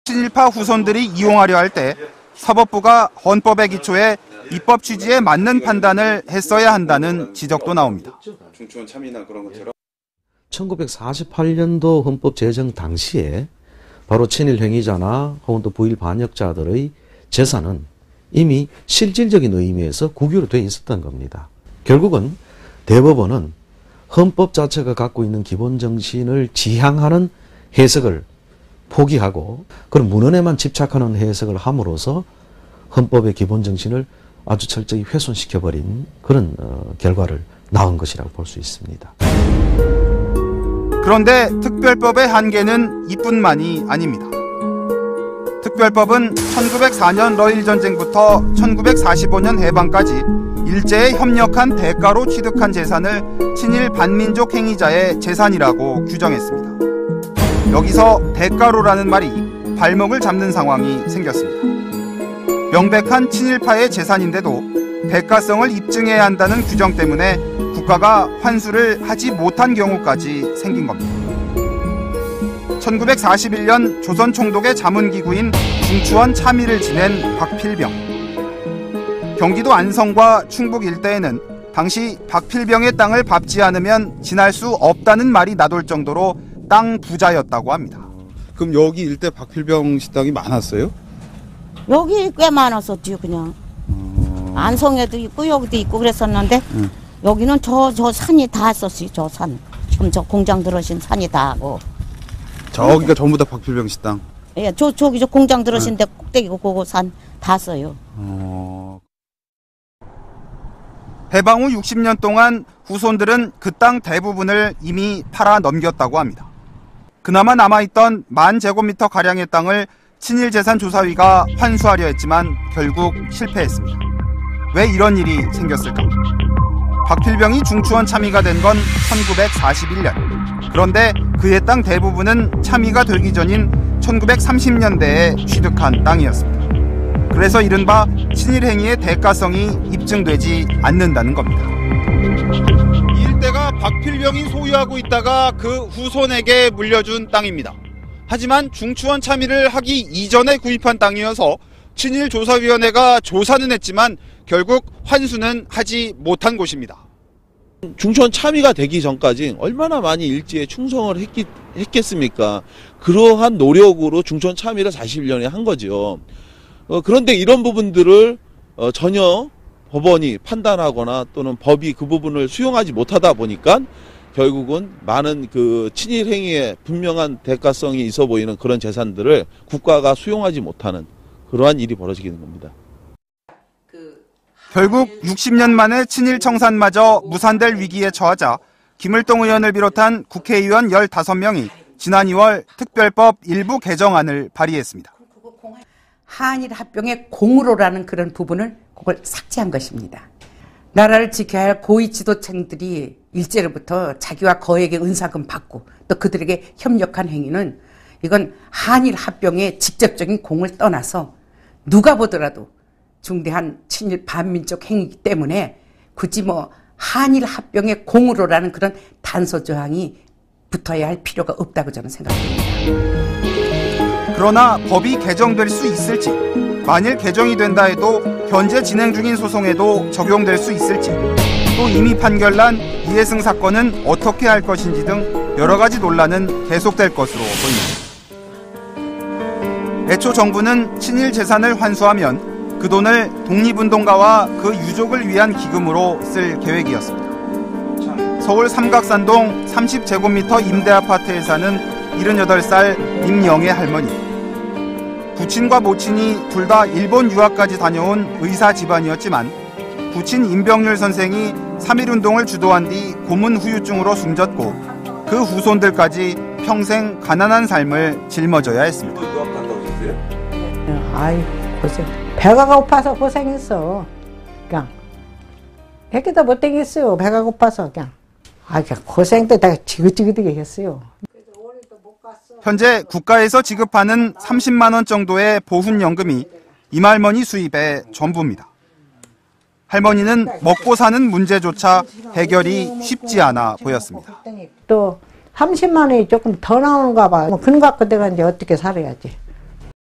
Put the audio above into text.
친일파 후손들이 이용하려 할 때 사법부가 헌법의 기초에 입법 취지에 맞는 판단을 했어야 한다는 지적도 나옵니다. 중추원 참이나 그런 것처럼 1948년도 헌법 제정 당시에 바로 친일 행위자나 혹은 또 부일 반역자들의 재산은 이미 실질적인 의미에서 국유로 되어 있었던 겁니다. 결국은 대법원은 헌법 자체가 갖고 있는 기본 정신을 지향하는 해석을 포기하고 그런 문헌에만 집착하는 해석을 함으로써 헌법의 기본 정신을 아주 철저히 훼손시켜버린 그런 결과를 낳은 것이라고 볼 수 있습니다. 그런데 특별법의 한계는 이뿐만이 아닙니다. 특별법은 1904년 러일전쟁부터 1945년 해방까지 일제에 협력한 대가로 취득한 재산을 친일 반민족 행위자의 재산이라고 규정했습니다. 여기서 대가로라는 말이 발목을 잡는 상황이 생겼습니다. 명백한 친일파의 재산인데도 대가성을 입증해야 한다는 규정 때문에 국가가 환수를 하지 못한 경우까지 생긴 겁니다. 1941년 조선 총독의 자문기구인 중추원 참의를 지낸 박필병. 경기도 안성과 충북 일대에는 당시 박필병의 땅을 밟지 않으면 지날 수 없다는 말이 나돌 정도로 땅 부자였다고 합니다. 그럼 여기 일대 박필병 식당이 많았어요? 여기 꽤 많았었지요, 그냥. 안성에도 있고 여기도 있고 그랬었는데 여기는 저 산이 다 했었어요, 저 산. 지금 저 공장 들어신 산이 다 하고. 저기가 전부 다 박필병 식당? 예, 저기 저 공장 들어신 데 꼭대기고 그거 산 다 써요. 해방 후 60년 동안 후손들은 그 땅 대부분을 이미 팔아 넘겼다고 합니다. 그나마 남아있던 10,000제곱미터 가량의 땅을 친일재산조사위가 환수하려 했지만 결국 실패했습니다. 왜 이런 일이 생겼을까? 박필병이 중추원 참의가 된 건 1941년. 그런데 그의 땅 대부분은 참의가 되기 전인 1930년대에 취득한 땅이었습니다. 그래서 이른바 친일행위의 대가성이 입증되지 않는다는 겁니다. 이 일대가 박필병이 소유하고 있다가 그 후손에게 물려준 땅입니다. 하지만 중추원 참의를 하기 이전에 구입한 땅이어서 친일조사위원회가 조사는 했지만 결국 환수는 하지 못한 곳입니다. 중추원 참의가 되기 전까지 얼마나 많이 일제에 충성을 했겠습니까? 그러한 노력으로 중추원 참의를 41년에 한 거죠. 그런데 이런 부분들을 전혀 법원이 판단하거나 또는 법이 그 부분을 수용하지 못하다 보니까 결국은 많은 그 친일 행위에 분명한 대가성이 있어 보이는 그런 재산들을 국가가 수용하지 못하는 그러한 일이 벌어지게 된 겁니다. 결국 60년 만에 친일 청산마저 무산될 위기에 처하자 김을동 의원을 비롯한 국회의원 15명이 지난 2월 특별법 일부 개정안을 발의했습니다. 한일 합병의 공으로라는 그런 부분을 그걸 삭제한 것입니다. 나라를 지켜야 할 고위 지도층들이 일제로부터 자기와 거액의 은사금 받고 또 그들에게 협력한 행위는 이건 한일 합병의 직접적인 공을 떠나서 누가 보더라도 중대한 친일 반민족 행위이기 때문에 굳이 한일 합병의 공으로라는 그런 단서 조항이 붙어야 할 필요가 없다고 저는 생각합니다. 그러나 법이 개정될 수 있을지, 만일 개정이 된다 해도 현재 진행 중인 소송에도 적용될 수 있을지, 또 이미 판결난 이해승 사건은 어떻게 할 것인지 등 여러 가지 논란은 계속될 것으로 보입니다. 애초 정부는 친일 재산을 환수하면 그 돈을 독립운동가와 그 유족을 위한 기금으로 쓸 계획이었습니다. 서울 삼각산동 30제곱미터 임대아파트에 사는 78살 임영애 할머니. 부친과 모친이 둘 다 일본 유학까지 다녀온 의사 집안이었지만 부친 임병률 선생이 3.1운동을 주도한 뒤 고문 후유증으로 숨졌고 그 후손들까지 평생 가난한 삶을 짊어져야 했습니다. 유학 갔다 오셨어요? 아이 고생. 배가 고파서 고생했어. 그냥 애기도 못 땡겼어요. 배가 고파서 그냥. 그냥 고생도 다 지긋지긋하게 했어요. 현재 국가에서 지급하는 30만 원 정도의 보훈연금이 임할머니 수입의 전부입니다. 할머니는 먹고 사는 문제조차 해결이 쉽지 않아 보였습니다. 또 30만 원이 조금 더 나오는가 봐. 그런 거 갖고 내가 이제 어떻게 살아야지.